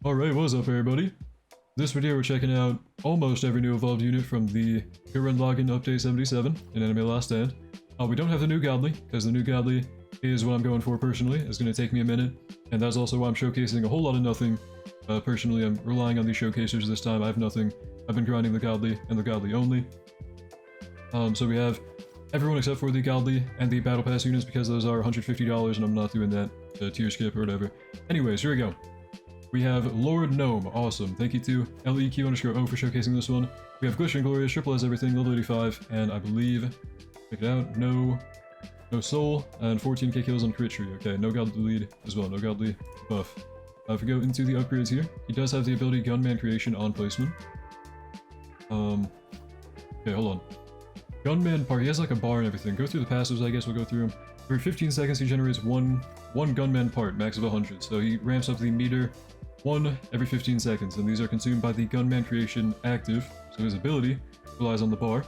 Alright, what's up everybody? This video we're checking out almost every new evolved unit from the GURREN LAGAN Update 77 in Anime Last Stand. We don't have the new Godly, because the new Godly is what I'm going for personally. It's going to take me a minute, and that's also why I'm showcasing a whole lot of nothing. Personally, I'm relying on these showcasers this time. I have nothing. I've been grinding the Godly and the Godly only. So we have everyone except for the Godly and the Battle Pass units, because those are $150 and I'm not doing that tier skip or whatever. Anyways, here we go. We have Lord Gnome, awesome. Thank you to LEQ_O for showcasing this one. We have Glish and Glorious, triple as everything, level 85, and I believe, check it out, no soul, and 14k kills on crit tree. Okay, no godly lead as well, no godly buff. If we go into the upgrades here, he does have the ability Gunman Creation on placement. Okay, hold on. Gunman part, he has like a bar and everything. Go through the passives, I guess we'll go through them. Every 15 seconds he generates one Gunman part, max of 100. So he ramps up the meter one every 15 seconds, and these are consumed by the Gunman Creation active, so his ability relies on the bar.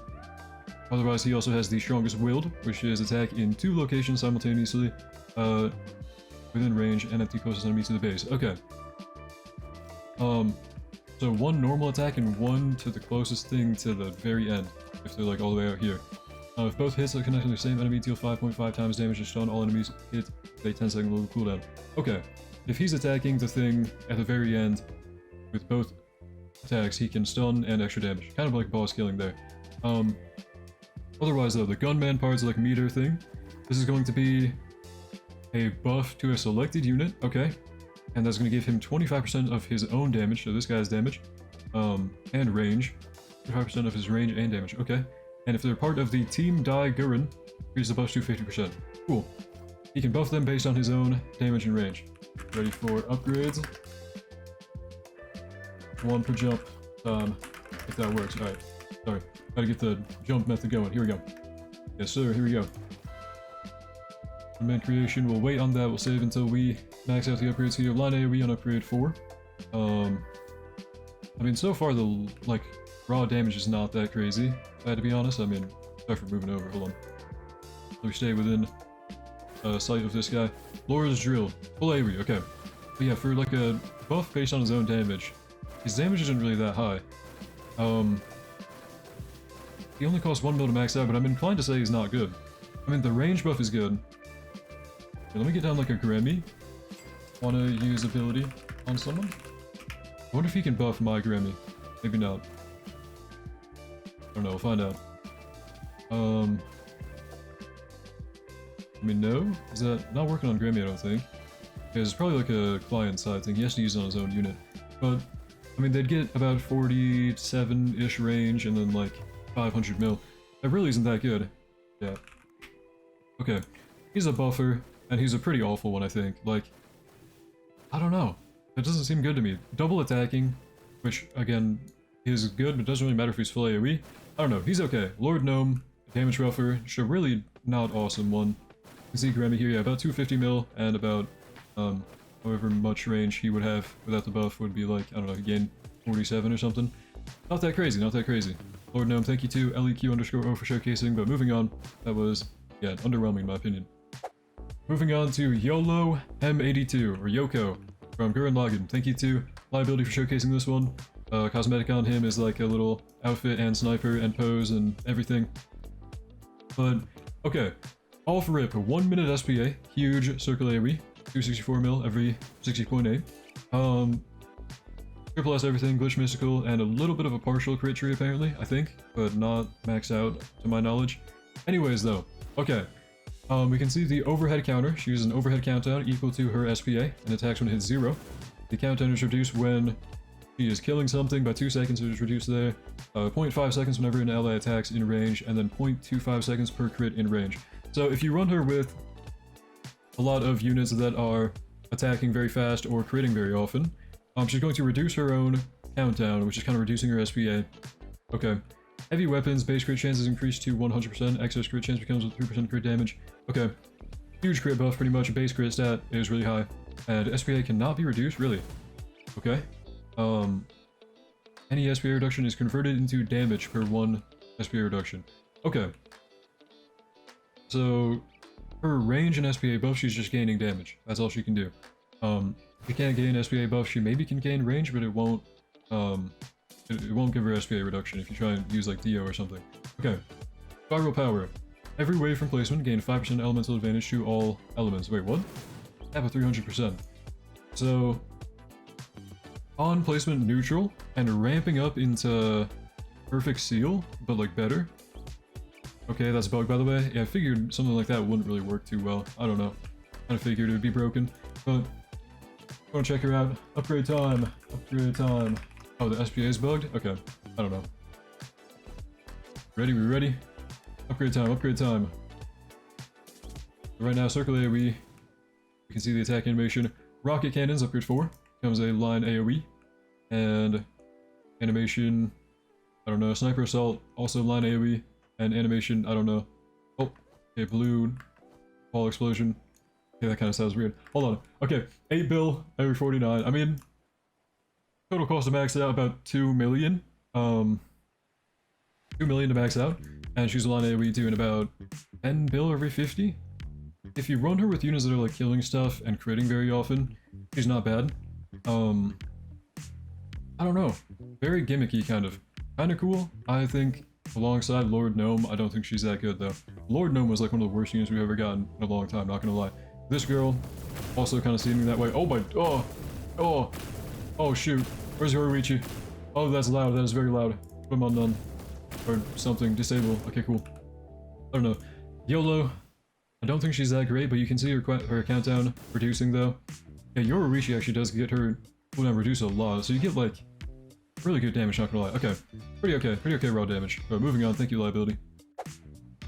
Otherwise, he also has the strongest willed, which is attack in 2 locations simultaneously, within range and at the closest enemy to the base. Okay. So 1 normal attack and 1 to the closest thing to the very end, if they're like all the way out here. If both hits are connected to the same enemy, deal 5.5 times damage and stun all enemies hit a 10-second little cooldown. Okay. If he's attacking the thing at the very end with both attacks, he can stun and extra damage. Kind of like boss killing there. Otherwise though, the gunman part's like meter thing. This is going to be a buff to a selected unit, okay? And that's going to give him 25% of his own damage, so this guy's damage, and range. 25% of his range and damage, okay? And if they're part of the Team Die Gurren, here's the buff to 50%. Cool. He can buff them based on his own damage and range. Ready for upgrades. 1 per jump, if that works. Alright, sorry. Gotta get the jump method going. Here we go. Yes sir, here we go. Command creation, we'll wait on that. We'll save until we max out the upgrades here. Line AoE on upgrade 4. I mean, so far the, like, raw damage is not that crazy, if I had to be honest. I mean, sorry for moving over, hold on. So we stay within sight of this guy. Lord's Drill, full AoE, okay. But yeah, for like a buff based on his own damage, his damage isn't really that high. He only costs 1 mil to max out, but I'm inclined to say he's not good. I mean, the range buff is good. Okay, let me get down like a Grammy. Wanna use ability on someone? I wonder if he can buff my Grammy. Maybe not. I don't know, we'll find out. I mean, no? Is that not working on Grammy, I don't think. Okay, it's probably like a client side thing. He has to use it on his own unit. But, I mean, they'd get about 47-ish range and then like 500 mil. That really isn't that good. Yeah. Okay. He's a buffer, and he's a pretty awful one, I think. Like, I don't know. That doesn't seem good to me. Double attacking, which, again, is good, but doesn't really matter if he's full AoE. I don't know. He's okay. Lord Gnome, damage rougher, so really not awesome one. You can see Grammy here, yeah, about 250 mil, and about, however much range he would have without the buff would be like, I don't know, he gained 47 or something. Not that crazy, not that crazy. Lord Gnome, thank you to LEQ_O for showcasing, but moving on, that was, yeah, underwhelming in my opinion. Moving on to Yolo M82, or Yoko, from GURREN LAGAN. Thank you to Liability for showcasing this one. Cosmetic on him is like a little outfit and sniper and pose and everything. But, okay. Off rip, 1 minute SPA, huge circle AoE, 264 mil every 60.8. Triple S everything, glitch mystical, and a little bit of a partial crit tree apparently, I think, but not max out to my knowledge. Anyways though, okay. We can see the overhead counter. She uses an overhead countdown equal to her SPA and attacks when it hits 0. The countdown is reduced when she is killing something by 2 seconds, it is reduced there. 0.5 seconds whenever an ally attacks in range, and then 0.25 seconds per crit in range. So if you run her with a lot of units that are attacking very fast or critting very often, she's going to reduce her own countdown, which is kind of reducing her SPA. Okay. Heavy weapons, base crit chance is increased to 100%, excess crit chance becomes with 3% crit damage. Okay. Huge crit buff, pretty much. Base crit stat is really high. And SPA cannot be reduced? Really? Okay. Any SPA reduction is converted into damage per 1 SPA reduction. Okay. So, her range and SPA buff, she's just gaining damage. That's all she can do. She can't gain SPA buff. She maybe can gain range, but it won't it won't give her SPA reduction if you try and use like Dio or something. Okay. Spiral power. Every wave from placement gain 5% elemental advantage to all elements. Wait, what? Cap of 300%. So on placement neutral and ramping up into perfect seal, but like better. Okay, that's a bug by the way. Yeah, I figured something like that wouldn't really work too well. I don't know. Kind of figured it would be broken, but I want to check her out. Upgrade time. Upgrade time. Oh, the SPA is bugged? Okay. I don't know. Ready? We ready? Upgrade time. Upgrade time. Right now, circle AoE. We can see the attack animation. Rocket cannons, upgrade 4. Becomes a line AoE. And animation, I don't know. Sniper assault, also line AoE. And animation, I don't know. Oh, okay, blue ball explosion. Okay, that kind of sounds weird. Hold on. Okay, 8 bill every 49. I mean, total cost to max out about 2 million. 2 million to max out. And she's a line AoE doing about 10 bill every 50. If you run her with units that are like killing stuff and critting very often, she's not bad. I don't know. Very gimmicky kind of. Kinda cool, I think. Alongside Lord Gnome, I don't think she's that good though. Lord Gnome was like one of the worst units we've ever gotten in a long time, not gonna lie. This girl, also kind of seeming that way. Oh my, oh shoot. Where's Yoruichi? Oh, that's loud, that is very loud. Put him on none. Or something, disable. Okay, cool. I don't know. Yolo, I don't think she's that great, but you can see her countdown reducing though. Yeah, Yoruichi actually does get her cooldown reduced a lot, so you get like really good damage, not gonna lie. Okay, pretty okay raw damage. But moving on, thank you, Liability.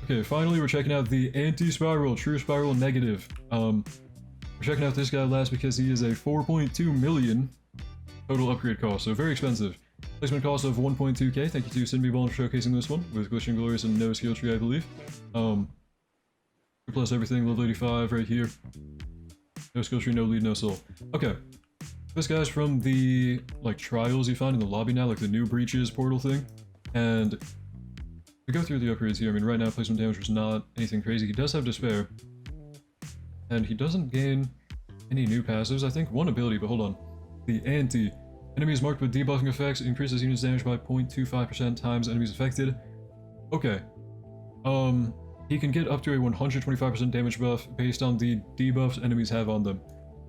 Okay, finally we're checking out the anti-spiral, true spiral negative. We're checking out this guy last because he is a 4.2 million total upgrade cost, so very expensive. Placement cost of 1.2k, thank you to cynbeballin for showcasing this one, with Glitching Glorious and no skill tree, I believe. Plus everything, level 85 right here. No skill tree, no lead, no soul. Okay. This guy's from the, like, trials you find in the lobby now, like the new breaches portal thing. And we go through the upgrades here. I mean, right now, placement damage was not anything crazy. He does have Despair. And he doesn't gain any new passives. I think one ability, but hold on. The Anti. Enemies marked with debuffing effects increases units damage by 0.25% times enemies affected. Okay. He can get up to a 125% damage buff based on the debuffs enemies have on them.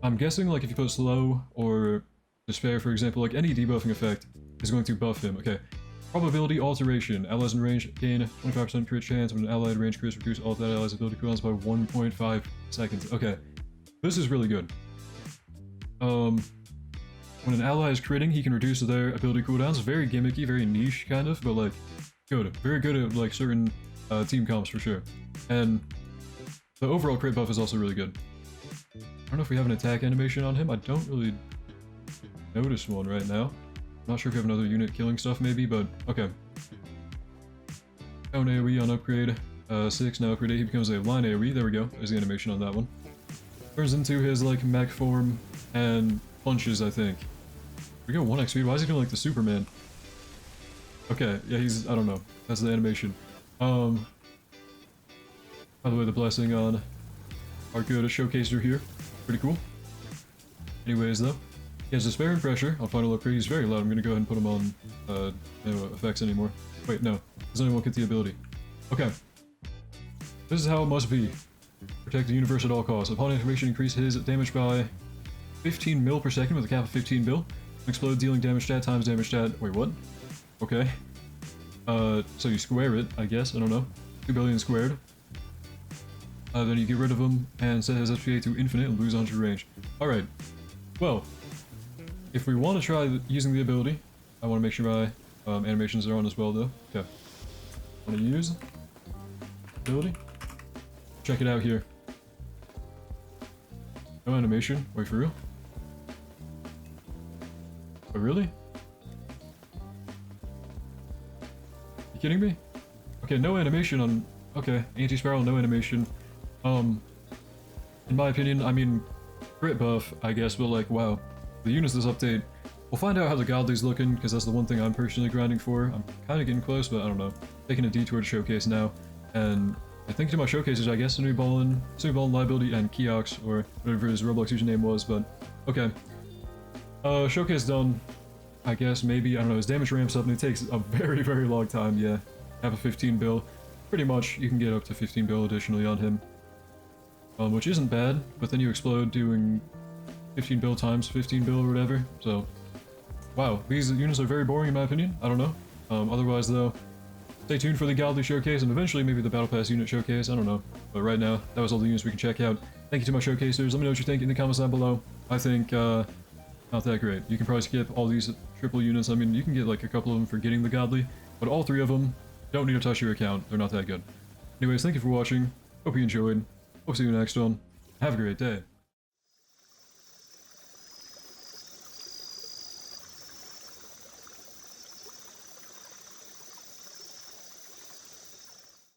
I'm guessing, like, if you put slow or despair, for example, like any debuffing effect is going to buff him. Okay. Probability alteration. Allies in range gain 25% crit chance when an allied range crits reduce all that allies' ability cooldowns by 1.5 seconds. Okay. This is really good. When an ally is critting, he can reduce their ability cooldowns. Very gimmicky, very niche, kind of, but, like, good. Very good at, like, certain team comps, for sure. And the overall crit buff is also really good. I don't know if we have an attack animation on him. I don't really notice one right now. Not sure if we have another unit killing stuff, maybe, but okay. Down AoE on upgrade 6, now upgrade 8, he becomes a line AoE. There we go. There's the animation on that one. Turns into his, like, mech form and punches, I think. We go 1x speed. Why is he doing like the Superman? Okay, yeah, he's, I don't know. That's the animation. By the way, the blessing on our good showcaser here. Pretty cool. Anyways, though, he has Despair and Pressure on final upgrade. He's very loud. I'm gonna go ahead and put him on no effects anymore. Wait, no. Doesn't anyone get the ability? Okay. This is how it must be. Protect the universe at all costs. Upon activation, increase his damage by 15 mil per second with a cap of 15 mil. Explode, dealing damage stat times damage stat. Wait, what? Okay. So you square it, I guess. I don't know. 2 billion squared. Then you get rid of him and set his SPA to infinite and lose 100 range. Alright. Well, if we want to try using the ability, I want to make sure my animations are on as well, though. Okay. I want to use ability. Check it out here. No animation. Wait, for real? Oh, really? You kidding me? Okay, no animation on... Okay, anti-spiral, no animation. In my opinion, I mean, crit buff, I guess, but like, wow. The units this update... We'll find out how the Godly's looking, because that's the one thing I'm personally grinding for. I'm kind of getting close, but I don't know. Taking a detour to showcase now, and I think to my showcases, I guess, cynbeballin, Liability, and Keox, or whatever his Roblox username was, but okay. Showcase done, I guess, maybe, I don't know, his damage ramps up and it takes a very, very long time, yeah. Have a 15 bill. Pretty much, you can get up to 15 bill additionally on him. Which isn't bad, but then you explode doing 15 bill times 15 bill or whatever, so... Wow, these units are very boring in my opinion, I don't know. Otherwise though, stay tuned for the Godly Showcase and eventually maybe the Battle Pass unit showcase, I don't know. But right now, that was all the units we can check out. Thank you to my showcasers, let me know what you think in the comments down below. I think, not that great. You can probably skip all these triple units, I mean, you can get like a couple of them for getting the Godly, but all three of them, don't need to touch your account, they're not that good. Anyways, thank you for watching, hope you enjoyed, hope to see you next one, have a great day.